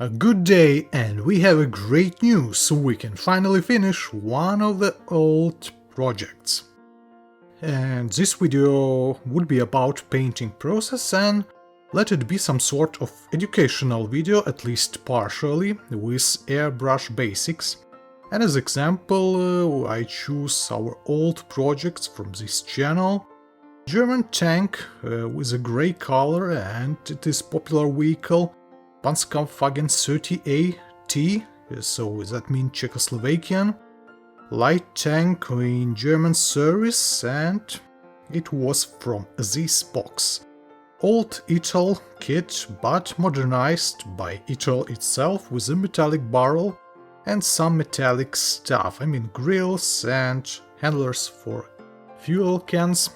A good day, and we have a great news, we can finally finish one of the old projects. And this video would be about painting process, and let it be some sort of educational video, at least partially, with airbrush basics. And as example, I choose our old projects from this channel. German tank with a grey color, and it is popular vehicle Pz.Kpfw 30AT, so that means Czechoslovakian. Light tank in German service, and it was from this box. Old Ital kit, but modernized by Ital itself with a metallic barrel and some metallic stuff, I mean grills and handlers for fuel cans.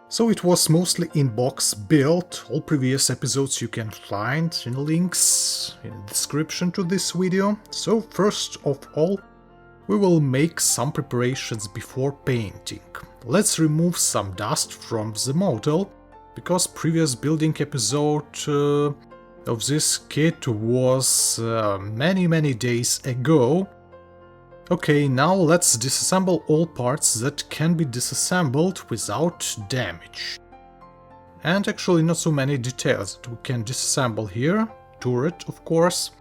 So it was mostly in-box build. All previous episodes you can find in links in the description to this video. So first of all, we will make some preparations before painting. Let's remove some dust from the model, because previous building episode of this kit was many days ago. Okay, now let's disassemble all parts that can be disassembled without damage. And actually not so many details that we can disassemble here. Turret, of course,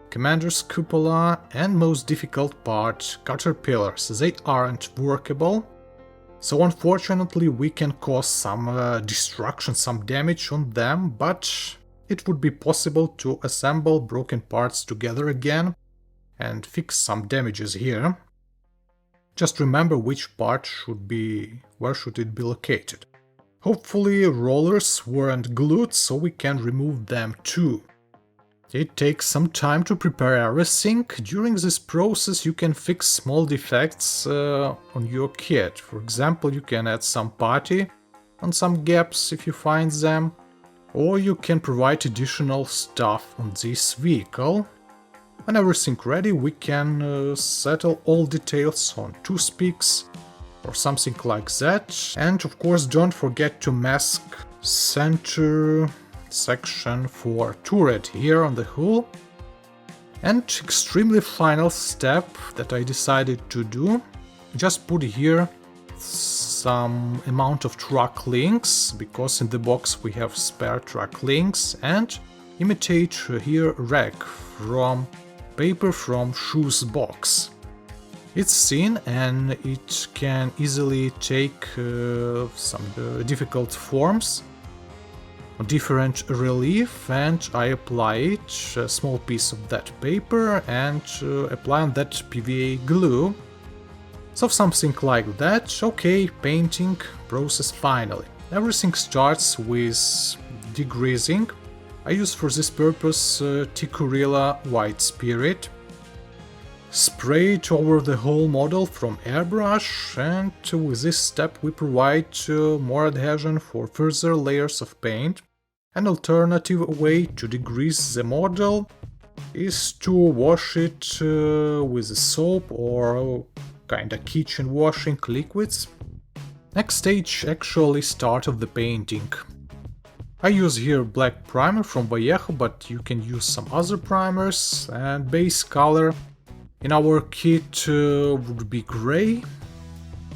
commander's cupola, and most difficult part, caterpillars. They aren't workable. So unfortunately we can cause some destruction, some damage on them, but it would be possible to assemble broken parts together again and fix some damages here. Just remember which part should be, where should it be located. Hopefully rollers weren't glued, so we can remove them too. It takes some time to prepare everything. During this process you can fix small defects on your kit. For example, you can add some putty on some gaps if you find them, or you can provide additional stuff on this vehicle. When everything ready, we can settle all details on toothpicks or something like that. And of course don't forget to mask center section for turret here on the hull. And extremely final step that I decided to do, just put here some amount of truck links, because in the box we have spare truck links, and imitate here rack from paper from shoes box. It's thin and it can easily take some difficult forms, different relief, and I apply it, a small piece of that paper, and apply on that PVA glue. So something like that. Okay, painting process finally. Everything starts with degreasing. I use for this purpose Ticurilla White Spirit. Spray it over the whole model from airbrush, and with this step we provide more adhesion for further layers of paint. An alternative way to degrease the model is to wash it with a soap or kinda kitchen washing liquids. Next stage actually start of the painting. I use here black primer from Vallejo, but you can use some other primers, and base color in our kit would be gray,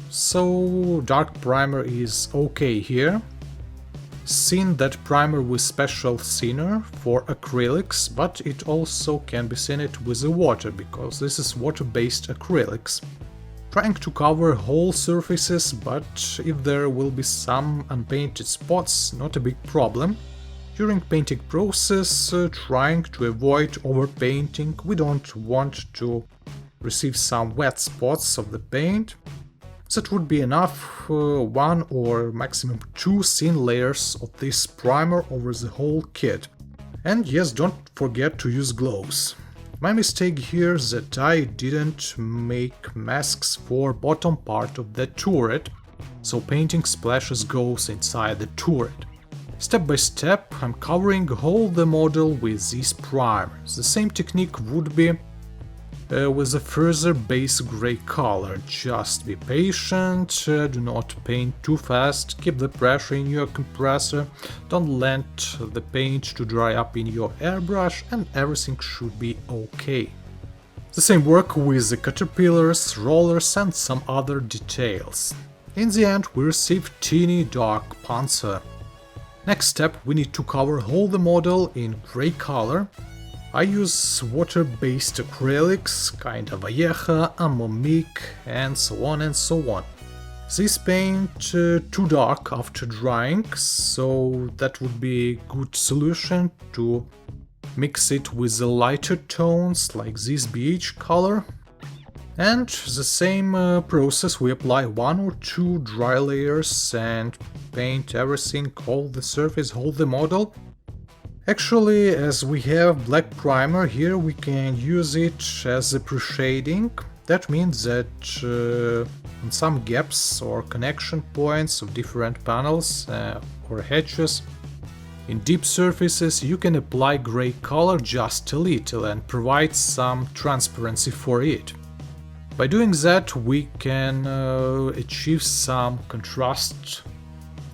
so dark primer is okay here. Thin that primer with special thinner for acrylics, but it also can be thinned with the water, because this is water-based acrylics. Trying to cover whole surfaces, but if there will be some unpainted spots, not a big problem. During painting process, trying to avoid overpainting, we don't want to receive some wet spots of the paint. That would be enough, one or maximum two thin layers of this primer over the whole kit. And yes, don't forget to use gloves. My mistake here is that I didn't make masks for bottom part of the turret, so painting splashes goes inside the turret. Step by step I'm covering whole the model with these primers. The same technique would be with a further base gray color. Just be patient, do not paint too fast, keep the pressure in your compressor, don't let the paint to dry up in your airbrush, and everything should be okay. The same work with the caterpillars, rollers and some other details. In the end we receive teeny dark panzer. Next step, we need to cover all the model in gray color. I use water-based acrylics, kind of Valleja, Ammomic, and so on and so on. This paint too dark after drying, so that would be a good solution to mix it with the lighter tones like this beige color. And the same process, we apply 1 or 2 dry layers and paint everything, all the surface, all the model. Actually, as we have black primer here, we can use it as a pre-shading. That means that on some gaps or connection points of different panels or hatches, in deep surfaces you can apply gray color just a little and provide some transparency for it. By doing that we can achieve some contrast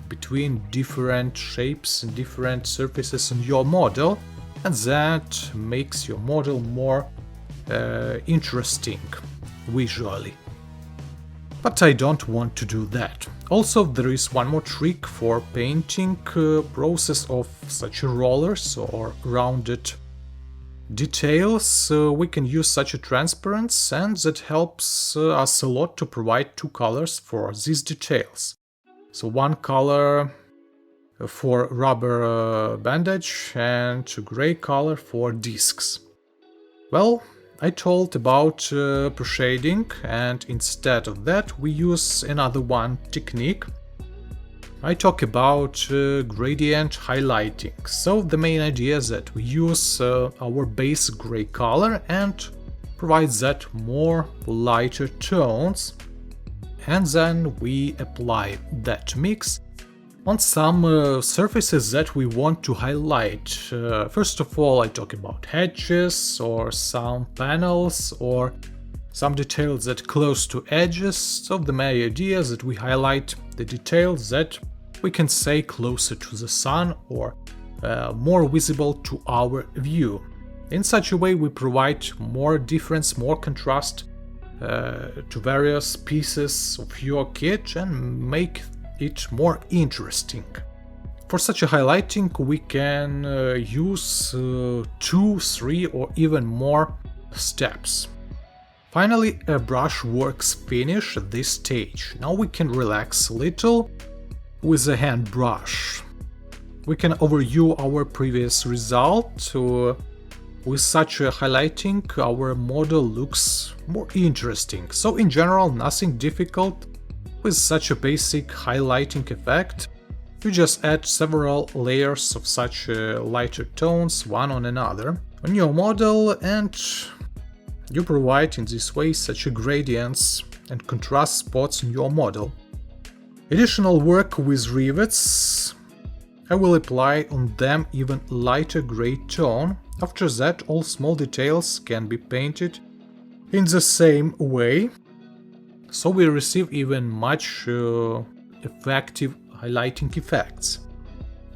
between different shapes and different surfaces in your model, and that makes your model more interesting visually. But I don't want to do that. Also, there is one more trick for painting process of such rollers or rounded details. We can use such a transparency, and that helps us a lot to provide 2 colors for these details. So 1 color for rubber bandage and gray color for discs. Well, I told about pre-shading, and instead of that we use another one technique. I talk about gradient highlighting. So the main idea is that we use our base gray color and provide that more lighter tones, and then we apply that mix on some surfaces that we want to highlight. First of all, I talk about hatches or some panels or some details that close to edges. So the main idea is that we highlight the details that we can say closer to the sun or more visible to our view. In such a way we provide more difference, more contrast to various pieces of your kit and make it more interesting. For such a highlighting we can use 2, 3 or even more steps. Finally, a brush works finish at this stage. Now we can relax a little with a hand brush. We can overview our previous result. With such a highlighting our model looks more interesting. So in general nothing difficult with such a basic highlighting effect. You just add several layers of such lighter tones one on another on your model, and you provide in this way such a gradients and contrast spots in your model. Additional work with rivets. I will apply on them even lighter gray tone. After that all small details can be painted in the same way, so we receive even much effective highlighting effects.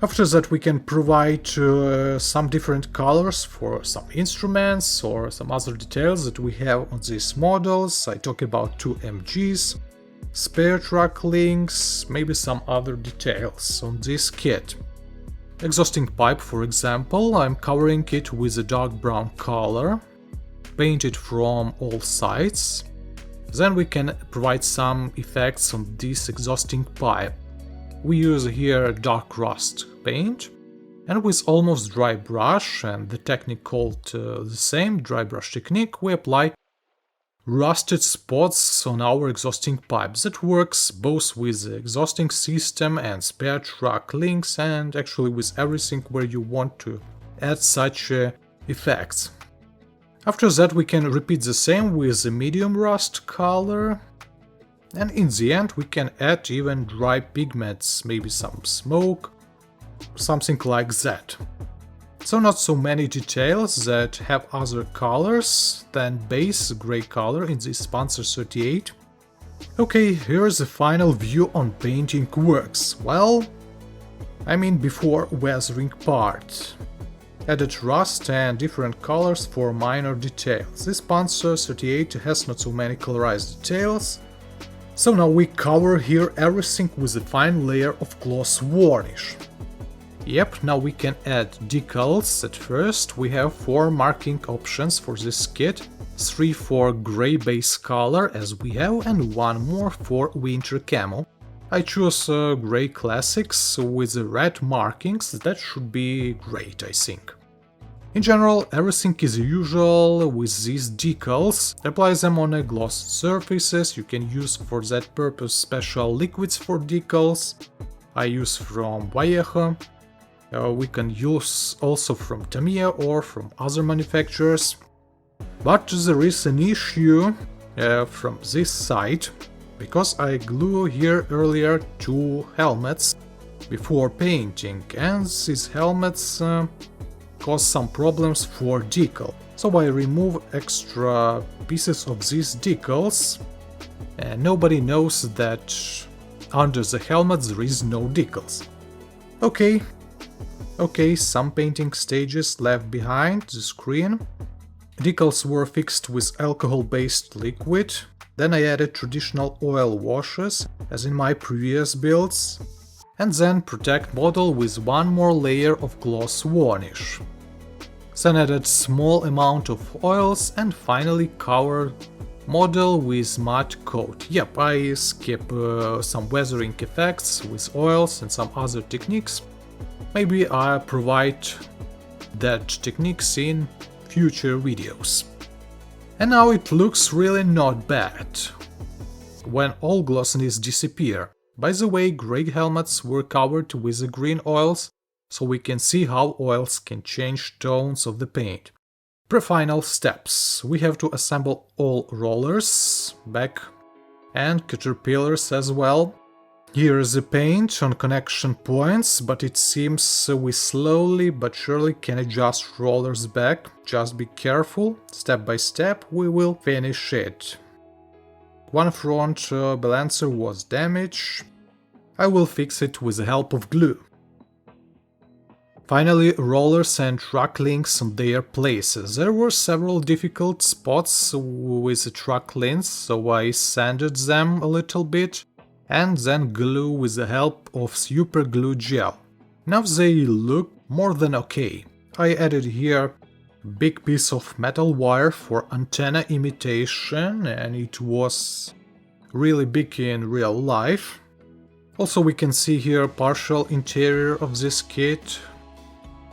After that we can provide some different colors for some instruments or some other details that we have on these models. I talk about 2 MGs, spare track links, maybe some other details on this kit. Exhausting pipe, for example, I'm covering it with a dark brown color, painted from all sides. Then we can provide some effects on this exhausting pipe. We use here dark rust paint, and with almost dry brush and the technique called the same dry brush technique, we apply rusted spots on our exhausting pipe. That works both with the exhausting system and spare track links, and actually with everything where you want to add such effects. After that we can repeat the same with the medium rust color, and in the end we can add even dry pigments, maybe some smoke, something like that. So not so many details that have other colors than base grey color in this Panzer 38. Okay, here's the final view on painting works. Well, I mean before weathering part. Added rust and different colors for minor details. This Panzer 38 has not so many colorized details. So now we cover here everything with a fine layer of gloss varnish. Yep, now we can add decals. At first we have 4 marking options for this kit, 3 for grey base color as we have and 1 more for winter camo. I choose grey classics with the red markings, that should be great I think. In general, everything is usual with these decals. Apply them on a glossed surfaces, you can use for that purpose special liquids for decals. I use from Vallejo. We can use also from Tamiya or from other manufacturers. But there is an issue from this side, because I glue here earlier 2 helmets before painting, and these helmets cause some problems for decal. So I remove extra pieces of these decals, and nobody knows that under the helmet there is no decals. Okay, some painting stages left behind the screen. Decals were fixed with alcohol-based liquid, then I added traditional oil washes, as in my previous builds, and then protect model with 1 more layer of gloss varnish. Then added small amount of oils and finally covered model with matte coat. Yep, I skip some weathering effects with oils and some other techniques. Maybe I provide that techniques in future videos. And now it looks really not bad when all glossiness disappear. By the way, grey helmets were covered with the green oils, so we can see how oils can change tones of the paint. Pre-final steps. We have to assemble all rollers, back and caterpillars as well. Here is the paint on connection points, but it seems we slowly but surely can adjust rollers back. Just be careful, step by step we will finish it. One front balancer was damaged. I will fix it with the help of glue. Finally, rollers and truck links on their places. There were several difficult spots with the truck links, so I sanded them a little bit and then glue with the help of super glue gel. Now they look more than okay. I added here a big piece of metal wire for antenna imitation, and it was really big in real life. Also we can see here partial interior of this kit.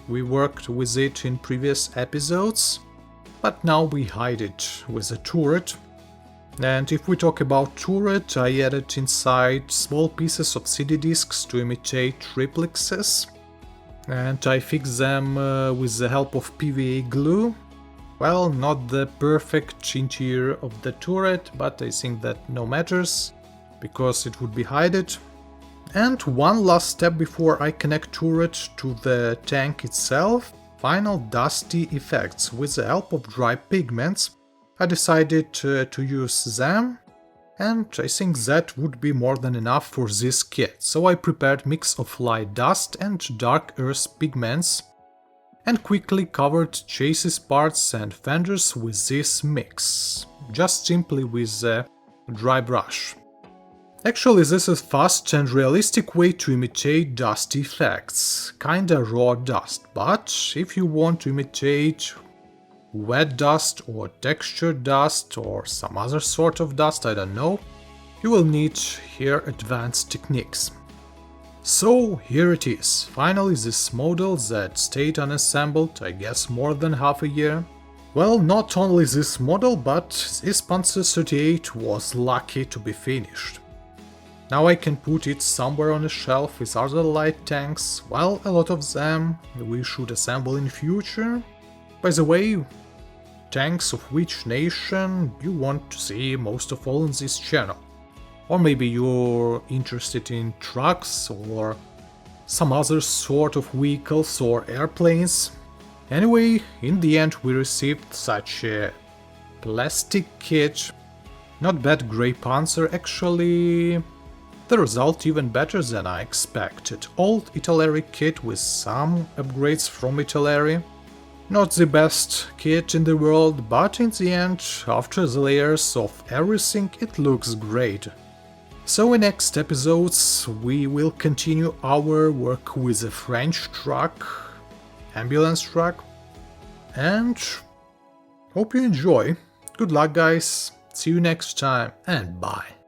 We worked with it in previous episodes, but now we hide it with a turret. And if we talk about turret, I added inside small pieces of CD discs to imitate triplexes, and I fixed them with the help of PVA glue. Well, not the perfect interior of the turret, but I think that no matters, because it would be hidden. And one last step before I connect turret to the tank itself, final dusty effects with the help of dry pigments. I decided to use them, and I think that would be more than enough for this kit. So I prepared mix of light dust and dark earth pigments and quickly covered chassis parts and fenders with this mix, just simply with a dry brush. Actually, this is fast and realistic way to imitate dust effects, kinda raw dust, but if you want to imitate wet dust or textured dust or some other sort of dust, I don't know, you will need here advanced techniques. So here it is, finally this model that stayed unassembled, I guess more than half a year. Well, not only this model, but this Panzer 38 was lucky to be finished. Now I can put it somewhere on a shelf with other light tanks, well, a lot of them we should assemble in future. By the way, tanks of which nation you want to see most of all in this channel? Or maybe you're interested in trucks or some other sort of vehicles or airplanes? Anyway, in the end we received such a plastic kit. Not bad grey panzer, actually. The result even better than I expected. Old Italeri kit with some upgrades from Italeri. Not the best kit in the world, but in the end, after the layers of everything, it looks great. So in next episodes we will continue our work with a French truck, ambulance truck, and hope you enjoy. Good luck guys, see you next time and bye.